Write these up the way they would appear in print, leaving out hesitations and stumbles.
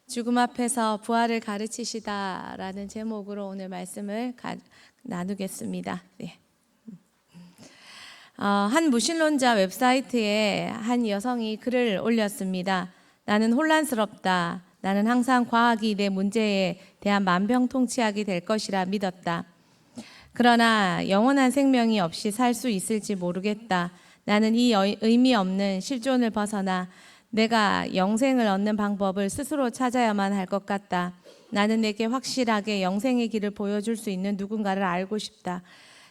죽음 앞에서 부활을 가르치시다라는 제목으로 오늘 말씀을 나누겠습니다. 네. 한 무신론자 웹사이트에 한 여성이 글을 올렸습니다. 나는 혼란스럽다. 나는 항상 과학이 내 문제에 대한 만병통치약이 될 것이라 믿었다. 그러나 영원한 생명이 없이 살 수 있을지 모르겠다. 나는 이 의미 없는 실존을 벗어나 내가 영생을 얻는 방법을 스스로 찾아야만 할 것 같다. 나는 내게 확실하게 영생의 길을 보여줄 수 있는 누군가를 알고 싶다.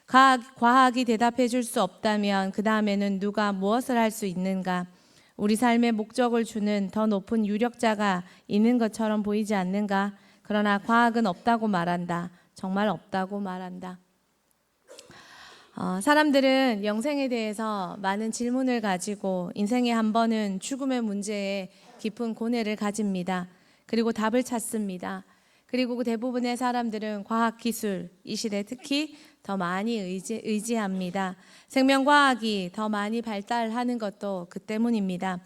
과학이 대답해 줄 수 없다면 그 다음에는 누가 무엇을 할 수 있는가? 우리 삶의 목적을 주는 더 높은 유력자가 있는 것처럼 보이지 않는가? 그러나 과학은 없다고 말한다. 정말 없다고 말한다. 사람들은 영생에 대해서 많은 질문을 가지고 인생에 한 번은 죽음의 문제에 깊은 고뇌를 가집니다. 그리고 답을 찾습니다. 그리고 그 대부분의 사람들은 과학기술, 이 시대 특히 더 많이 의지합니다. 생명과학이 더 많이 발달하는 것도 그 때문입니다.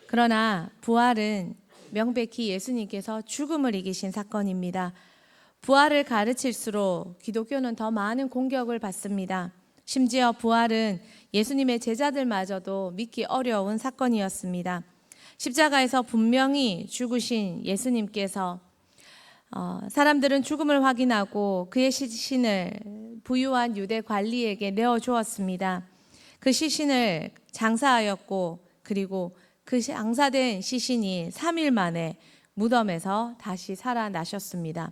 그러나 부활은 명백히 예수님께서 죽음을 이기신 사건입니다. 부활을 가르칠수록 기독교는 더 많은 공격을 받습니다. 심지어 부활은 예수님의 제자들마저도 믿기 어려운 사건이었습니다. 십자가에서 분명히 죽으신 예수님께서 사람들은 죽음을 확인하고 그의 시신을 부유한 유대 관리에게 내어주었습니다. 그 시신을 장사하였고 그리고 그 장사된 시신이 3일 만에 무덤에서 다시 살아나셨습니다.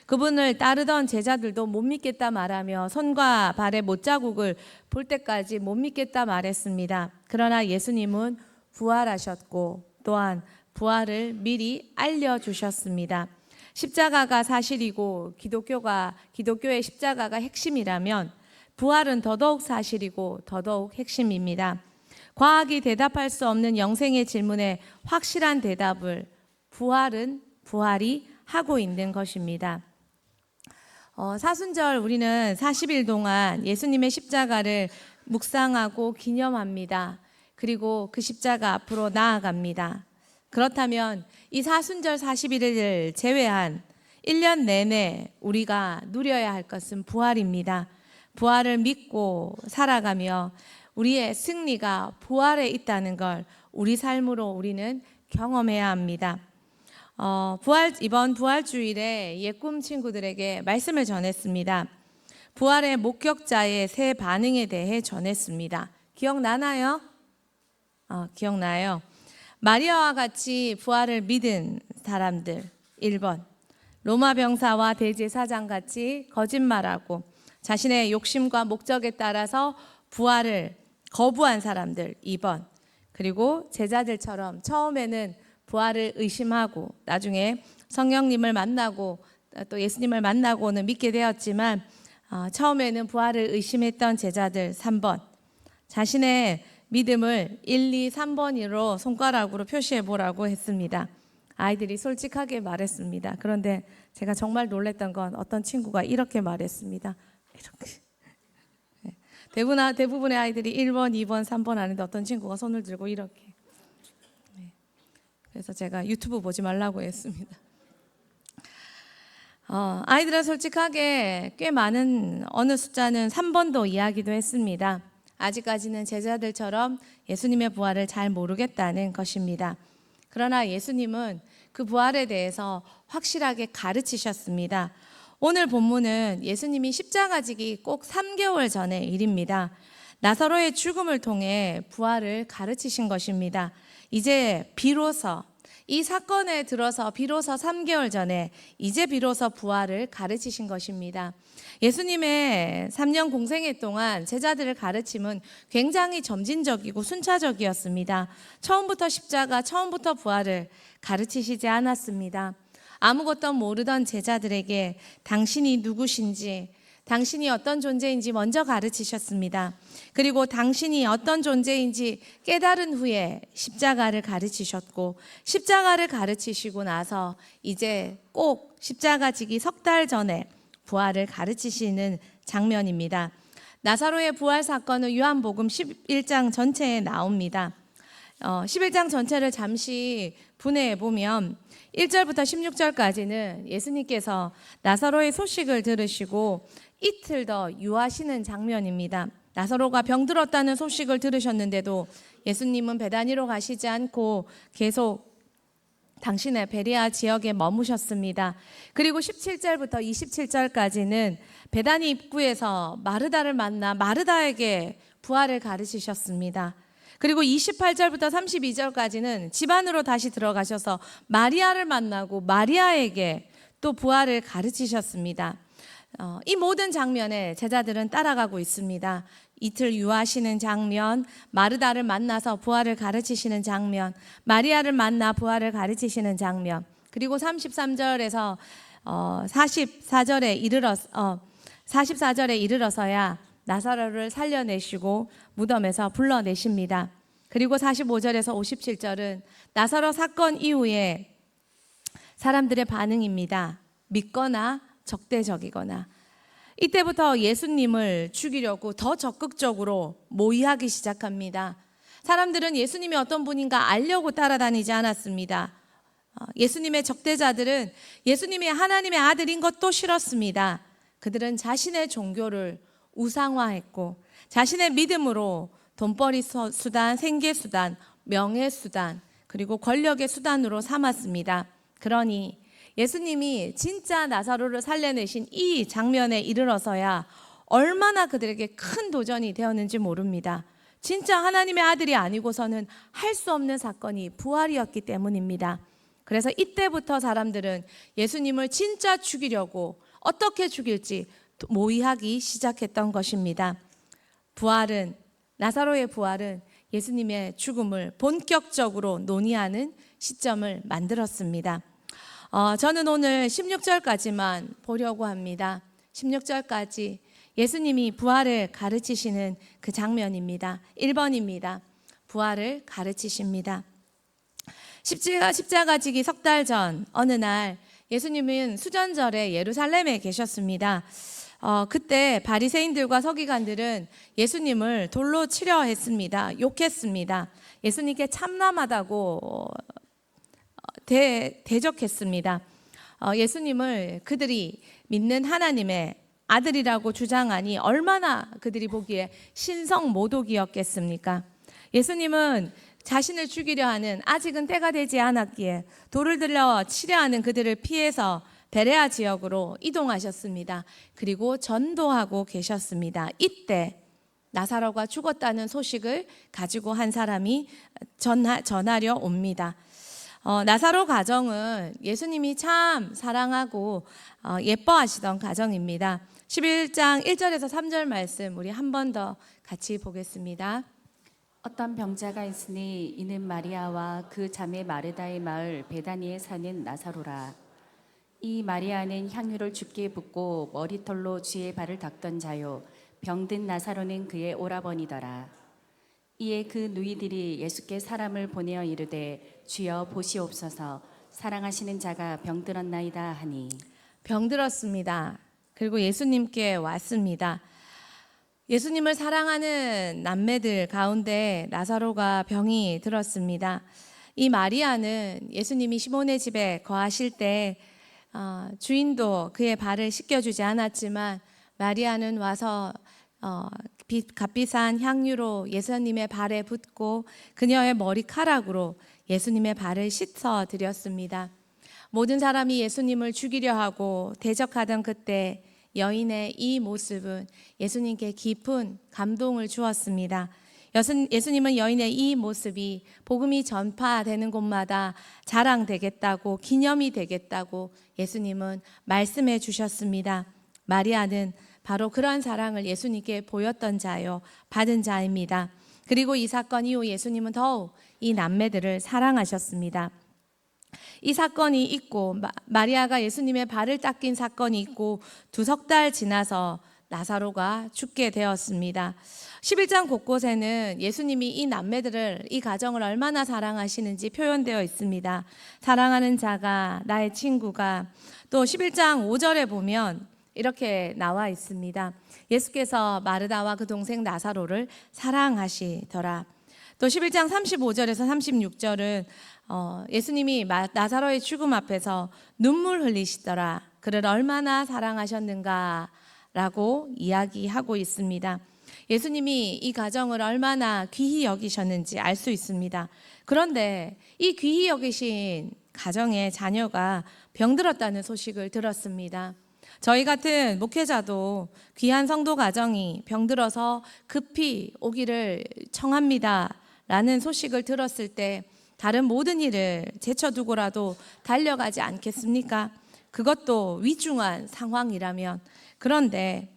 그분을 따르던 제자들도 못 믿겠다 말하며 손과 발의 못자국을 볼 때까지 못 믿겠다 말했습니다. 그러나 예수님은 부활하셨고 또한 부활을 미리 알려주셨습니다. 십자가가 사실이고 기독교의 십자가가 핵심이라면 부활은 더더욱 사실이고 더더욱 핵심입니다. 과학이 대답할 수 없는 영생의 질문에 확실한 대답을 부활이 하고 있는 것입니다. 사순절 우리는 40일 동안 예수님의 십자가를 묵상하고 기념합니다. 그리고 그 십자가 앞으로 나아갑니다. 그렇다면 이 사순절 40일을 제외한 1년 내내 우리가 누려야 할 것은 부활입니다. 부활을 믿고 살아가며 우리의 승리가 부활에 있다는 걸 우리 삶으로 우리는 경험해야 합니다. 이번 부활주일에 옛꿈 친구들에게 말씀을 전했습니다. 부활의 목격자의 새 반응에 대해 전했습니다. 기억나나요? 기억나요. 마리아와 같이 부활을 믿은 사람들 1번, 로마 병사와 대제사장 같이 거짓말하고 자신의 욕심과 목적에 따라서 부활을 거부한 사람들 2번, 그리고 제자들처럼 처음에는 부활을 의심하고 나중에 성령님을 만나고 또 예수님을 만나고는 믿게 되었지만 처음에는 부활을 의심했던 제자들 3번, 자신의 믿음을 1, 2, 3번으로 손가락으로 표시해 보라고 했습니다. 아이들이 솔직하게 말했습니다. 그런데 제가 정말 놀랬던 건 어떤 친구가 이렇게 말했습니다. 이렇게. 대부분의 아이들이 1번, 2번, 3번 하는데 어떤 친구가 손을 들고 이렇게. 그래서 제가 유튜브 보지 말라고 했습니다. 아이들은 솔직하게 꽤 많은 어느 숫자는 3번도 이야기도 했습니다. 아직까지는 제자들처럼 예수님의 부활을 잘 모르겠다는 것입니다. 그러나 예수님은 그 부활에 대해서 확실하게 가르치셨습니다. 오늘 본문은 예수님이 십자가 지기 꼭 3개월 전의 일입니다. 나사로의 죽음을 통해 부활을 가르치신 것입니다. 이제 비로소 이 사건에 들어서 비로소 3개월 전에 이제 비로소 부활을 가르치신 것입니다. 예수님의 3년 공생애 동안 제자들을 가르침은 굉장히 점진적이고 순차적이었습니다. 처음부터 십자가, 처음부터 부활을 가르치시지 않았습니다. 아무것도 모르던 제자들에게 당신이 누구신지, 당신이 어떤 존재인지 먼저 가르치셨습니다. 그리고 당신이 어떤 존재인지 깨달은 후에 십자가를 가르치셨고, 십자가를 가르치시고 나서 이제 꼭 십자가 지기 석 달 전에 부활을 가르치시는 장면입니다. 나사로의 부활 사건은 요한복음 11장 전체에 나옵니다. 11장 전체를 잠시 분해해 보면 1절부터 16절까지는 예수님께서 나사로의 소식을 들으시고 이틀 더 유하시는 장면입니다. 나사로가 병들었다는 소식을 들으셨는데도 예수님은 베다니로 가시지 않고 계속 당신의 베레아 지역에 머무셨습니다. 그리고 17절부터 27절까지는 베다니 입구에서 마르다를 만나 마르다에게 부활을 가르치셨습니다. 그리고 28절부터 32절까지는 집 안으로 다시 들어가셔서 마리아를 만나고 마리아에게 또 부활을 가르치셨습니다. 이 모든 장면에 제자들은 따라가고 있습니다. 이틀 유하시는 장면, 마르다를 만나서 부활을 가르치시는 장면, 마리아를 만나 부활을 가르치시는 장면, 그리고 33절에서 44절에 이르러서야 나사로를 살려내시고 무덤에서 불러내십니다. 그리고 45절에서 57절은 나사로 사건 이후에 사람들의 반응입니다. 믿거나 적대적이거나. 이때부터 예수님을 죽이려고 더 적극적으로 모의하기 시작합니다. 사람들은 예수님이 어떤 분인가 알려고 따라다니지 않았습니다. 예수님의 적대자들은 예수님이 하나님의 아들인 것도 싫었습니다. 그들은 자신의 종교를 우상화했고 자신의 믿음으로 돈벌이 수단, 생계 수단, 명예 수단, 그리고 권력의 수단으로 삼았습니다. 그러니 예수님이 진짜 나사로를 살려내신 이 장면에 이르러서야 얼마나 그들에게 큰 도전이 되었는지 모릅니다. 진짜 하나님의 아들이 아니고서는 할 수 없는 사건이 부활이었기 때문입니다. 그래서 이때부터 사람들은 예수님을 진짜 죽이려고 어떻게 죽일지 모의하기 시작했던 것입니다. 나사로의 부활은 예수님의 죽음을 본격적으로 논의하는 시점을 만들었습니다. 저는 오늘 16절까지만 보려고 합니다. 16절까지 예수님이 부활을 가르치시는 그 장면입니다. 1번입니다. 부활을 가르치십니다. 십자가 지기 석 달 전 어느 날 예수님은 수전절에 예루살렘에 계셨습니다. 그때 바리새인들과 서기관들은 예수님을 돌로 치려 했습니다. 욕했습니다. 예수님께 참남하다고 대적했습니다. 예수님을 그들이 믿는 하나님의 아들이라고 주장하니 얼마나 그들이 보기에 신성모독이었겠습니까? 예수님은 자신을 죽이려 하는 아직은 때가 되지 않았기에 돌을 들려 치려 하는 그들을 피해서 베레아 지역으로 이동하셨습니다. 그리고 전도하고 계셨습니다. 이때 나사로가 죽었다는 소식을 가지고 한 사람이 전하려 옵니다. 나사로 가정은 예수님이 참 사랑하고 예뻐하시던 가정입니다. 11장 1절에서 3절 말씀 우리 한 번 더 같이 보겠습니다. 어떤 병자가 있으니 이는 마리아와 그 자매 마르다의 마을 베다니에 사는 나사로라. 이 마리아는 향유를 주께 붓고 머리털로 주의 발을 닦던 자요, 병든 나사로는 그의 오라버니더라. 이에 그 누이들이 예수께 사람을 보내어 이르되 주여 보시옵소서, 사랑하시는 자가 병들었나이다 하니. 병들었습니다. 그리고 예수님께 왔습니다. 예수님을 사랑하는 남매들 가운데 나사로가 병이 들었습니다. 이 마리아는 예수님이 시몬의 집에 거하실 때 주인도 그의 발을 씻겨주지 않았지만 마리아는 와서 값비싼 향유로 예수님의 발에 붓고 그녀의 머리카락으로 예수님의 발을 씻어 드렸습니다. 모든 사람이 예수님을 죽이려 하고 대적하던 그때 여인의 이 모습은 예수님께 깊은 감동을 주었습니다. 예수님은 여인의 이 모습이 복음이 전파되는 곳마다 자랑되겠다고, 기념이 되겠다고 예수님은 말씀해 주셨습니다. 마리아는 바로 그런 사랑을 예수님께 보였던 자요, 받은 자입니다. 그리고 이 사건 이후 예수님은 더욱 이 남매들을 사랑하셨습니다. 이 사건이 있고 마리아가 예수님의 발을 닦인 사건이 있고 석 달 지나서 나사로가 죽게 되었습니다. 11장 곳곳에는 예수님이 이 남매들을, 이 가정을 얼마나 사랑하시는지 표현되어 있습니다. 사랑하는 자가, 나의 친구가. 또 11장 5절에 보면 이렇게 나와 있습니다. 예수께서 마르다와 그 동생 나사로를 사랑하시더라. 또 11장 35절에서 36절은 예수님이 나사로의 죽음 앞에서 눈물 흘리시더라. 그를 얼마나 사랑하셨는가 라고 이야기하고 있습니다. 예수님이 이 가정을 얼마나 귀히 여기셨는지 알 수 있습니다. 그런데 이 귀히 여기신 가정의 자녀가 병들었다는 소식을 들었습니다. 저희 같은 목회자도 귀한 성도 가정이 병들어서 급히 오기를 청합니다 라는 소식을 들었을 때 다른 모든 일을 제쳐두고라도 달려가지 않겠습니까? 그것도 위중한 상황이라면. 그런데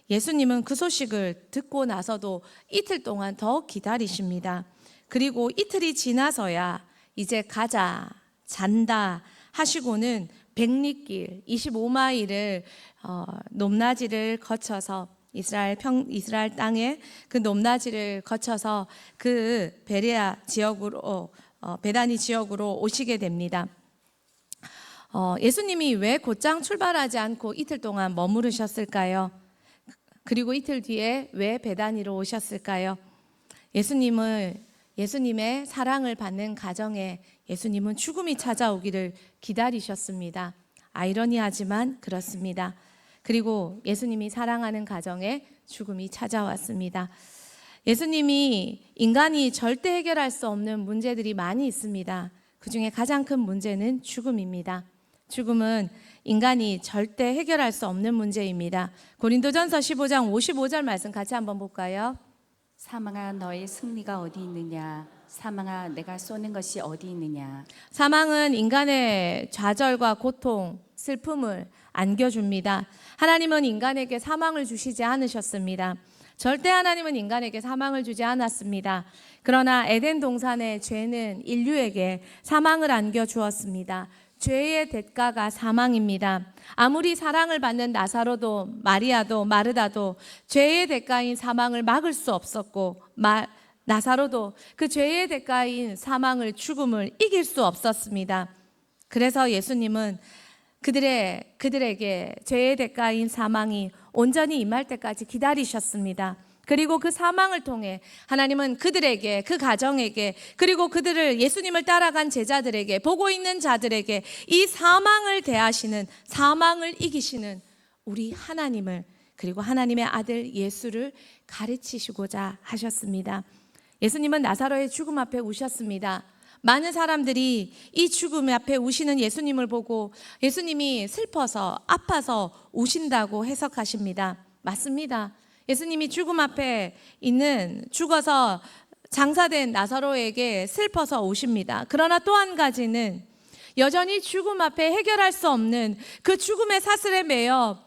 예수님은 그 소식을 듣고 나서도 이틀 동안 더 기다리십니다. 그리고 이틀이 지나서야 이제 가자, 잔다 하시고는 백리길 25마일을 높낮이를 거쳐서 이스라엘 땅의 그 높낮이를 거쳐서 그 베레아 지역으로 베다니 지역으로 오시게 됩니다. 예수님이 왜 곧장 출발하지 않고 이틀 동안 머무르셨을까요? 그리고 이틀 뒤에 왜 베다니로 오셨을까요? 예수님의 사랑을 받는 가정에 예수님은 죽음이 찾아오기를 기다리셨습니다. 아이러니하지만 그렇습니다. 그리고 예수님이 사랑하는 가정에 죽음이 찾아왔습니다. 예수님이 인간이 절대 해결할 수 없는 문제들이 많이 있습니다. 그 중에 가장 큰 문제는 죽음입니다. 죽음은 인간이 절대 해결할 수 없는 문제입니다. 고린도전서 15장 55절 말씀 같이 한번 볼까요? 사망아 너의 승리가 어디 있느냐? 사망아 내가 쏘는 것이 어디 있느냐? 사망은 인간의 좌절과 고통, 슬픔을 안겨줍니다. 하나님은 인간에게 사망을 주시지 않으셨습니다. 절대 하나님은 인간에게 사망을 주지 않았습니다. 그러나 에덴 동산의 죄는 인류에게 사망을 안겨주었습니다. 죄의 대가가 사망입니다. 아무리 사랑을 받는 나사로도 마리아도 마르다도 죄의 대가인 사망을 막을 수 없었고 나사로도 그 죄의 대가인 사망을 죽음을 이길 수 없었습니다. 그래서 예수님은 그들에게 죄의 대가인 사망이 온전히 임할 때까지 기다리셨습니다. 그리고 그 사망을 통해 하나님은 그들에게, 그 가정에게, 그리고 그들을 예수님을 따라간 제자들에게, 보고 있는 자들에게 이 사망을 대하시는, 사망을 이기시는 우리 하나님을, 그리고 하나님의 아들 예수를 가르치시고자 하셨습니다. 예수님은 나사로의 죽음 앞에 우셨습니다. 많은 사람들이 이 죽음 앞에 우시는 예수님을 보고 예수님이 슬퍼서 아파서 우신다고 해석하십니다. 맞습니다. 예수님이 죽음 앞에 있는 죽어서 장사된 나사로에게 슬퍼서 오십니다. 그러나 또 한 가지는 여전히 죽음 앞에 해결할 수 없는 그 죽음의 사슬에 매여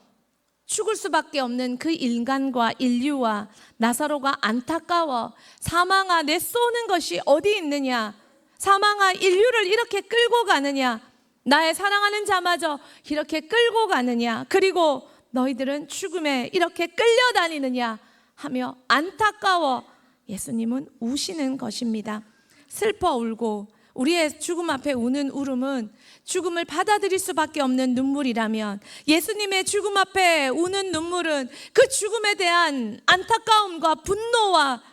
죽을 수밖에 없는 그 인간과 인류와 나사로가 안타까워 사망아 내 쏘는 것이 어디 있느냐, 사망아 인류를 이렇게 끌고 가느냐, 나의 사랑하는 자마저 이렇게 끌고 가느냐, 그리고 너희들은 죽음에 이렇게 끌려다니느냐 하며 안타까워 예수님은 우시는 것입니다. 슬퍼 울고 우리의 죽음 앞에 우는 울음은 죽음을 받아들일 수밖에 없는 눈물이라면 예수님의 죽음 앞에 우는 눈물은 그 죽음에 대한 안타까움과 분노와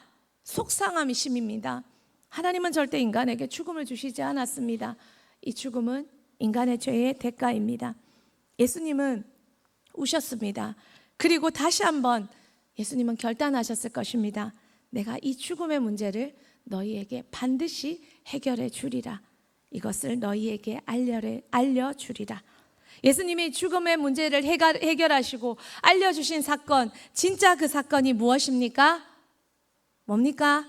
속상함이심입니다. 하나님은 절대 인간에게 죽음을 주시지 않았습니다. 이 죽음은 인간의 죄의 대가입니다. 예수님은 우셨습니다. 그리고 다시 한번 예수님은 결단하셨을 것입니다. 내가 이 죽음의 문제를 너희에게 반드시 해결해 주리라. 이것을 너희에게 알려주리라. 예수님이 죽음의 문제를 해결하시고 알려주신 사건, 진짜 그 사건이 무엇입니까? 뭡니까?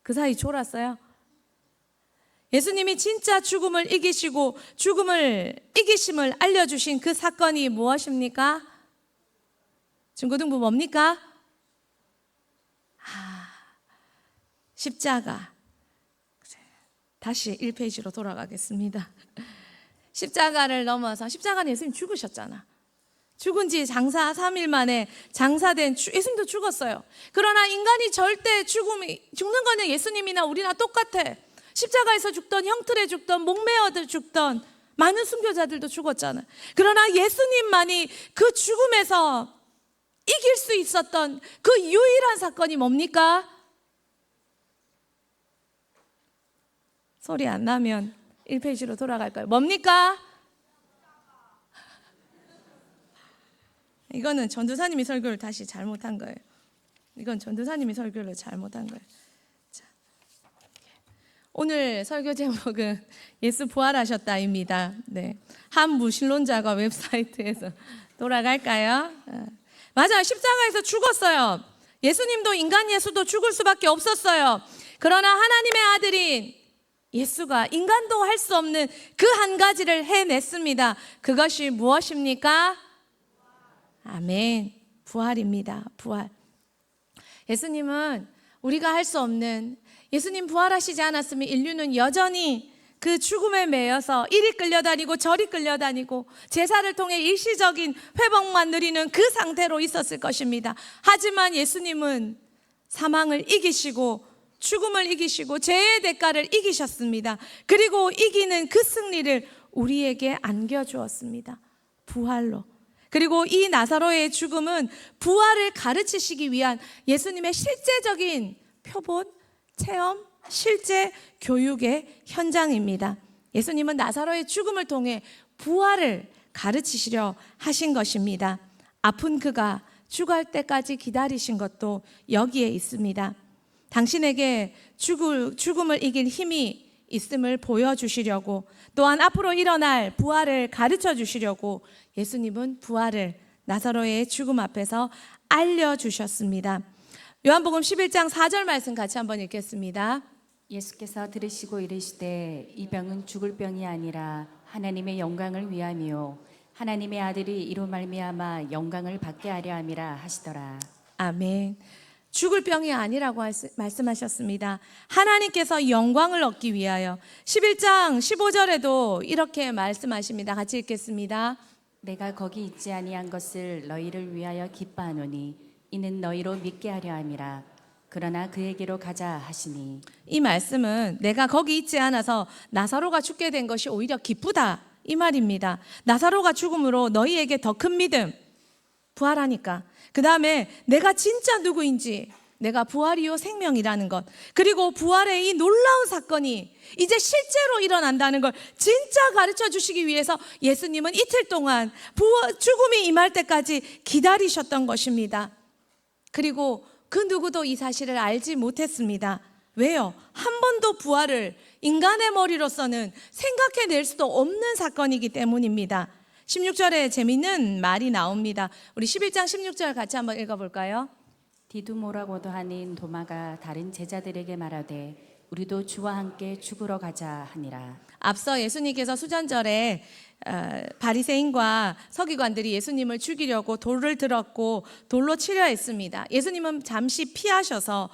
그 사이 졸았어요. 예수님이 진짜 죽음을 이기시고 죽음을 이기심을 알려주신 그 사건이 무엇입니까? 중고등부 뭡니까? 십자가. 다시 1페이지로 돌아가겠습니다. 십자가를 넘어서 십자가는 예수님 죽으셨잖아. 죽은 지 장사 3일 만에 장사된 예수님도 죽었어요. 그러나 인간이 절대 죽는 거는 예수님이나 우리나 똑같아. 십자가에서 죽던, 형틀에 죽던, 목매어들 죽던 많은 순교자들도 죽었잖아. 그러나 예수님만이 그 죽음에서 이길 수 있었던 그 유일한 사건이 뭡니까? 소리 안 나면 1페이지로 돌아갈까요? 뭡니까? 이거는 전도사님이 설교를 다시 잘못한 거예요. 이건 전도사님이 설교를 잘못한 거예요. 자, 오늘 설교 제목은 예수 부활하셨다입니다. 네, 한 무신론자가 웹사이트에서 돌아갈까요? 맞아요. 십자가에서 죽었어요. 예수님도 인간 예수도 죽을 수밖에 없었어요. 그러나 하나님의 아들인 예수가 인간도 할 수 없는 그 한 가지를 해냈습니다. 그것이 무엇입니까? 아멘. 부활입니다. 부활. 예수님은 우리가 할 수 없는, 예수님 부활하시지 않았으면 인류는 여전히 그 죽음에 매여서 이리 끌려다니고 저리 끌려다니고 제사를 통해 일시적인 회복만 누리는 그 상태로 있었을 것입니다. 하지만 예수님은 사망을 이기시고 죽음을 이기시고 죄의 대가를 이기셨습니다. 그리고 이기는 그 승리를 우리에게 안겨주었습니다. 부활로. 그리고 이 나사로의 죽음은 부활을 가르치시기 위한 예수님의 실제적인 표본, 체험, 실제 교육의 현장입니다. 예수님은 나사로의 죽음을 통해 부활을 가르치시려 하신 것입니다. 아픈 그가 죽을 때까지 기다리신 것도 여기에 있습니다. 당신에게 죽음을 이길 힘이 있음을 보여주시려고, 또한 앞으로 일어날 부활을 가르쳐 주시려고 예수님은 부활을 나사로의 죽음 앞에서 알려주셨습니다. 요한복음 11장 4절 말씀 같이 한번 읽겠습니다. 예수께서 들으시고 이르시되 이 병은 죽을 병이 아니라 하나님의 영광을 위함이요 하나님의 아들이 이로 말미암아 영광을 받게 하려 함이라 하시더라. 아멘. 죽을 병이 아니라고 말씀하셨습니다. 하나님께서 영광을 얻기 위하여. 11장 15절에도 이렇게 말씀하십니다. 같이 읽겠습니다. 내가 거기 있지 아니한 것을 너희를 위하여 기뻐하노니 이는 너희로 믿게 하려 함이라. 그러나 그에게로 가자 하시니. 이 말씀은 내가 거기 있지 않아서 나사로가 죽게 된 것이 오히려 기쁘다, 이 말입니다. 나사로가 죽음으로 너희에게 더 큰 믿음, 부활하니까. 그 다음에 내가 진짜 누구인지, 내가 부활이요 생명이라는 것, 그리고 부활의 이 놀라운 사건이 이제 실제로 일어난다는 걸 진짜 가르쳐 주시기 위해서 예수님은 이틀 동안 죽음이 임할 때까지 기다리셨던 것입니다. 그리고 그 누구도 이 사실을 알지 못했습니다. 왜요? 한 번도 부활을 인간의 머리로서는 생각해낼 수도 없는 사건이기 때문입니다. 16절에 재미있는 말이 나옵니다. 우리 11장 16절 같이 한번 읽어볼까요? 디두모라고도 하는 도마가 다른 제자들에게 말하되 우리도 주와 함께 죽으러 가자 하니라. 앞서 예수님께서 수전절에 바리새인과 서기관들이 예수님을 죽이려고 돌을 들었고 돌로 치려 했습니다. 예수님은 잠시 피하셔서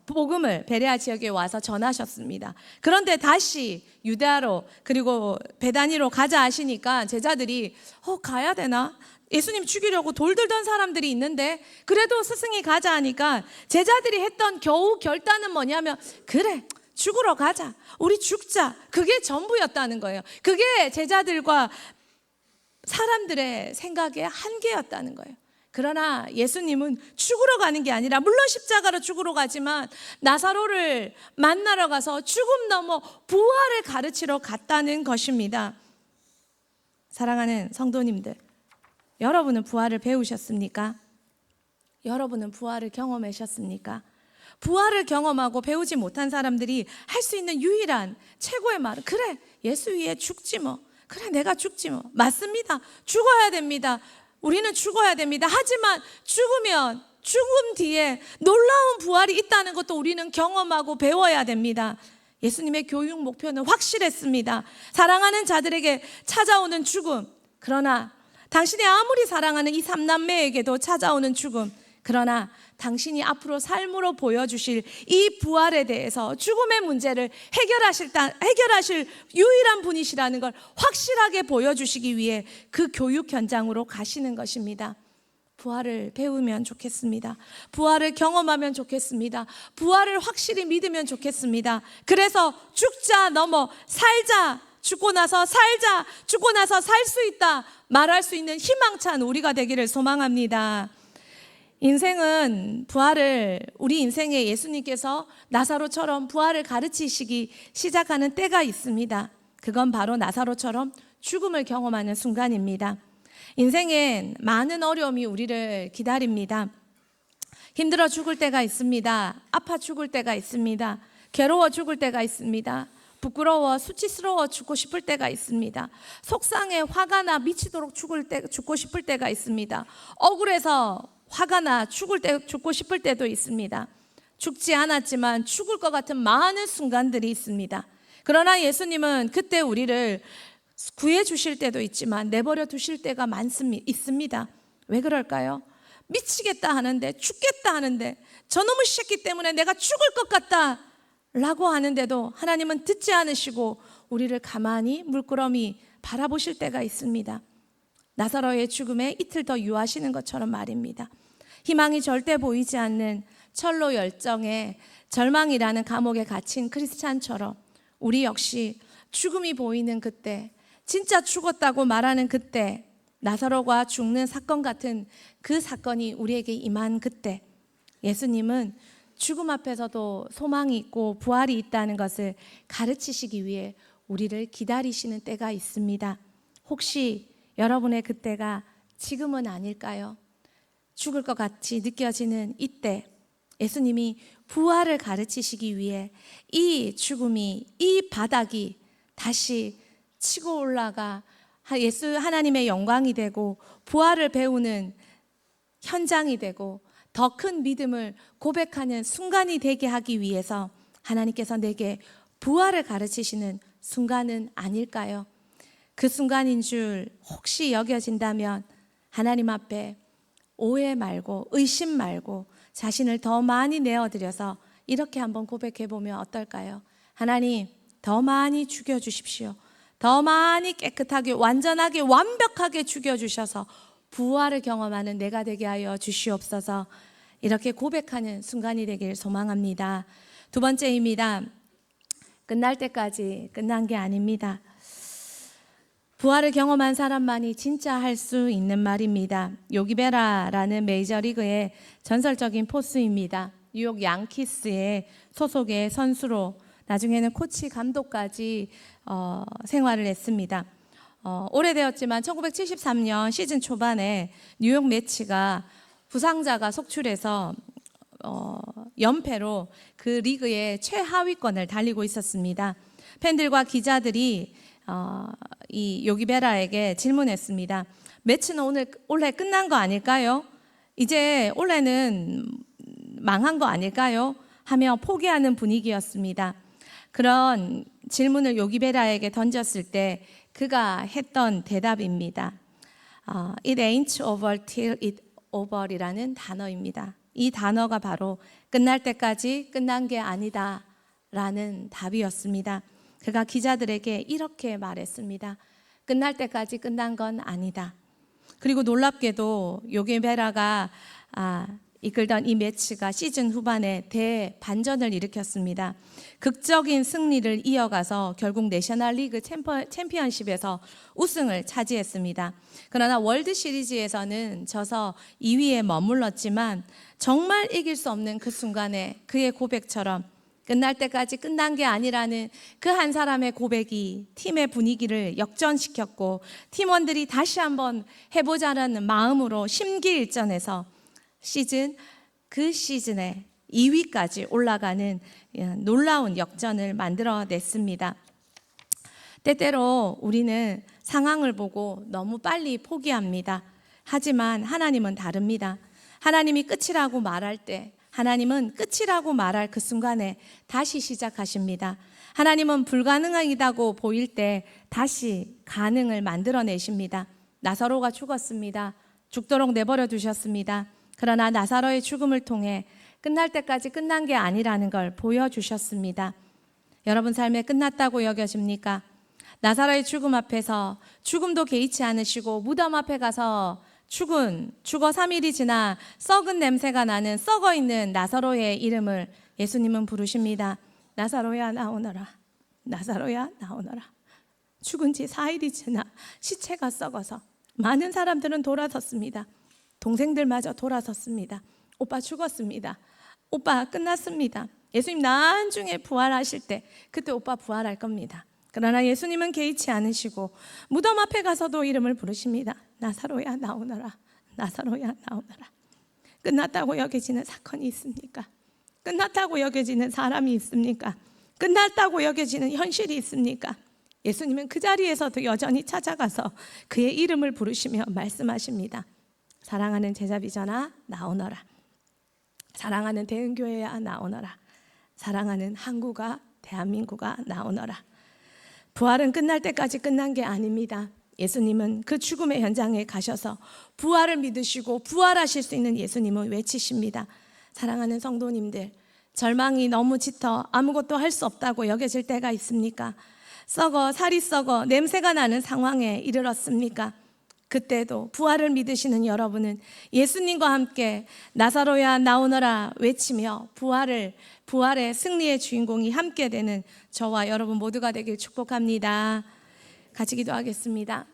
복음을 베레아 지역에 와서 전하셨습니다. 그런데 다시 유대아로 그리고 베다니로 가자 하시니까 제자들이 가야 되나? 예수님 죽이려고 돌 들던 사람들이 있는데 그래도 스승이 가자 하니까 제자들이 했던 겨우 결단은 뭐냐면, 그래, 죽으러 가자, 우리 죽자. 그게 전부였다는 거예요. 그게 제자들과 사람들의 생각의 한계였다는 거예요. 그러나 예수님은 죽으러 가는 게 아니라, 물론 십자가로 죽으러 가지만 나사로를 만나러 가서 죽음 넘어 부활을 가르치러 갔다는 것입니다. 사랑하는 성도님들, 여러분은 부활을 배우셨습니까? 여러분은 부활을 경험하셨습니까? 부활을 경험하고 배우지 못한 사람들이 할 수 있는 유일한 최고의 말은, 그래, 예수 위에 죽지 뭐. 그래, 내가 죽지 뭐. 맞습니다. 죽어야 됩니다. 우리는 죽어야 됩니다. 하지만 죽으면 죽음 뒤에 놀라운 부활이 있다는 것도 우리는 경험하고 배워야 됩니다. 예수님의 교육 목표는 확실했습니다. 사랑하는 자들에게 찾아오는 죽음, 그러나 당신이 아무리 사랑하는 이 삼남매에게도 찾아오는 죽음, 그러나 당신이 앞으로 삶으로 보여주실 이 부활에 대해서 죽음의 문제를 해결하실 유일한 분이시라는 걸 확실하게 보여주시기 위해 그 교육 현장으로 가시는 것입니다. 부활을 배우면 좋겠습니다. 부활을 경험하면 좋겠습니다. 부활을 확실히 믿으면 좋겠습니다. 그래서 죽자 넘어 살자, 죽고 나서 살자, 죽고 나서 살 수 있다 말할 수 있는 희망찬 우리가 되기를 소망합니다. 인생은 부활을, 우리 인생에 예수님께서 나사로처럼 부활을 가르치시기 시작하는 때가 있습니다. 그건 바로 나사로처럼 죽음을 경험하는 순간입니다. 인생엔 많은 어려움이 우리를 기다립니다. 힘들어 죽을 때가 있습니다. 아파 죽을 때가 있습니다. 괴로워 죽을 때가 있습니다. 부끄러워 수치스러워 죽고 싶을 때가 있습니다. 속상해 화가 나 미치도록 죽고 싶을 때가 있습니다. 억울해서 화가 나 죽고 싶을 때도 있습니다. 죽지 않았지만 죽을 것 같은 많은 순간들이 있습니다. 그러나 예수님은 그때 우리를 구해 주실 때도 있지만 내버려 두실 때가 있습니다. 왜 그럴까요? 미치겠다 하는데, 죽겠다 하는데, 저놈의 새끼 때문에 내가 죽을 것 같다 라고 하는데도 하나님은 듣지 않으시고 우리를 가만히 물끄러미 바라보실 때가 있습니다. 나사로의 죽음에 이틀 더 유하시는 것처럼 말입니다. 희망이 절대 보이지 않는 철로 열정에 절망이라는 감옥에 갇힌 크리스찬처럼 우리 역시 죽음이 보이는 그때, 진짜 죽었다고 말하는 그때, 나사로가 죽는 사건 같은 그 사건이 우리에게 임한 그때, 예수님은 죽음 앞에서도 소망이 있고 부활이 있다는 것을 가르치시기 위해 우리를 기다리시는 때가 있습니다. 혹시 여러분의 그때가 지금은 아닐까요? 죽을 것 같이 느껴지는 이때, 예수님이 부활을 가르치시기 위해 이 죽음이, 이 바닥이 다시 치고 올라가 하나님의 영광이 되고 부활을 배우는 현장이 되고 더 큰 믿음을 고백하는 순간이 되게 하기 위해서 하나님께서 내게 부활을 가르치시는 순간은 아닐까요? 그 순간인 줄 혹시 여겨진다면 하나님 앞에 오해 말고 의심 말고 자신을 더 많이 내어드려서 이렇게 한번 고백해 보면 어떨까요? 하나님, 더 많이 죽여주십시오. 더 많이 깨끗하게 완전하게 완벽하게 죽여주셔서 부활을 경험하는 내가 되게 하여 주시옵소서. 이렇게 고백하는 순간이 되길 소망합니다. 두 번째입니다. 끝날 때까지 끝난 게 아닙니다. 부활을 경험한 사람만이 진짜 할 수 있는 말입니다. 요기베라라는 메이저리그의 전설적인 포수입니다. 뉴욕 양키스의 소속의 선수로 나중에는 코치 감독까지 생활을 했습니다. 오래되었지만 1973년 시즌 초반에 뉴욕 매치가 부상자가 속출해서 연패로 그 리그의 최하위권을 달리고 있었습니다. 팬들과 기자들이 이 요기베라에게 질문했습니다. 매치는 올해 끝난 거 아닐까요? 이제 올해는 망한 거 아닐까요? 하며 포기하는 분위기였습니다. 그런 질문을 요기베라에게 던졌을 때 그가 했던 대답입니다. It ain't over till it's over이라는 단어입니다. 이 단어가 바로 끝날 때까지 끝난 게 아니다 라는 답이었습니다. 그가 기자들에게 이렇게 말했습니다. 끝날 때까지 끝난 건 아니다. 그리고 놀랍게도 요기베라가 이끌던 이 매치가 시즌 후반에 대반전을 일으켰습니다. 극적인 승리를 이어가서 결국 내셔널리그 챔피언십에서 우승을 차지했습니다. 그러나 월드 시리즈에서는 져서 2위에 머물렀지만 정말 이길 수 없는 그 순간에 그의 고백처럼 끝날 때까지 끝난 게 아니라는 그 한 사람의 고백이 팀의 분위기를 역전시켰고 팀원들이 다시 한번 해보자는 마음으로 심기일전해서 그 시즌에 2위까지 올라가는 놀라운 역전을 만들어냈습니다. 때때로 우리는 상황을 보고 너무 빨리 포기합니다. 하지만 하나님은 다릅니다. 하나님이 끝이라고 말할 때, 하나님은 끝이라고 말할 그 순간에 다시 시작하십니다. 하나님은 불가능하다고 보일 때 다시 가능을 만들어내십니다. 나사로가 죽었습니다. 죽도록 내버려 두셨습니다. 그러나 나사로의 죽음을 통해 끝날 때까지 끝난 게 아니라는 걸 보여주셨습니다. 여러분 삶에 끝났다고 여겨집니까? 나사로의 죽음 앞에서 죽음도 개의치 않으시고 무덤 앞에 가서 죽어 3일이 지나 썩은 냄새가 나는 썩어있는 나사로의 이름을 예수님은 부르십니다. 나사로야 나오너라. 나사로야 나오너라. 죽은 지 4일이 지나 시체가 썩어서 많은 사람들은 돌아섰습니다. 동생들마저 돌아섰습니다. 오빠 죽었습니다. 오빠 끝났습니다. 예수님 나중에 부활하실 때 그때 오빠 부활할 겁니다. 그러나 예수님은 개의치 않으시고 무덤 앞에 가서도 이름을 부르십니다. 나사로야 나오너라. 나사로야 나오너라. 끝났다고 여겨지는 사건이 있습니까? 끝났다고 여겨지는 사람이 있습니까? 끝났다고 여겨지는 현실이 있습니까? 예수님은 그 자리에서도 여전히 찾아가서 그의 이름을 부르시며 말씀하십니다. 사랑하는 제자비전아 나오너라. 사랑하는 대흥교회야 나오너라. 사랑하는 한국아 대한민국아 나오너라. 부활은 끝날 때까지 끝난 게 아닙니다. 예수님은 그 죽음의 현장에 가셔서 부활을 믿으시고 부활하실 수 있는 예수님을 외치십니다. 사랑하는 성도님들, 절망이 너무 짙어 아무것도 할 수 없다고 여겨질 때가 있습니까? 썩어 살이 썩어 냄새가 나는 상황에 이르렀습니까? 그때도 부활을 믿으시는 여러분은 예수님과 함께 나사로야 나오너라 외치며 부활의 승리의 주인공이 함께 되는 저와 여러분 모두가 되길 축복합니다. 같이 기도하겠습니다.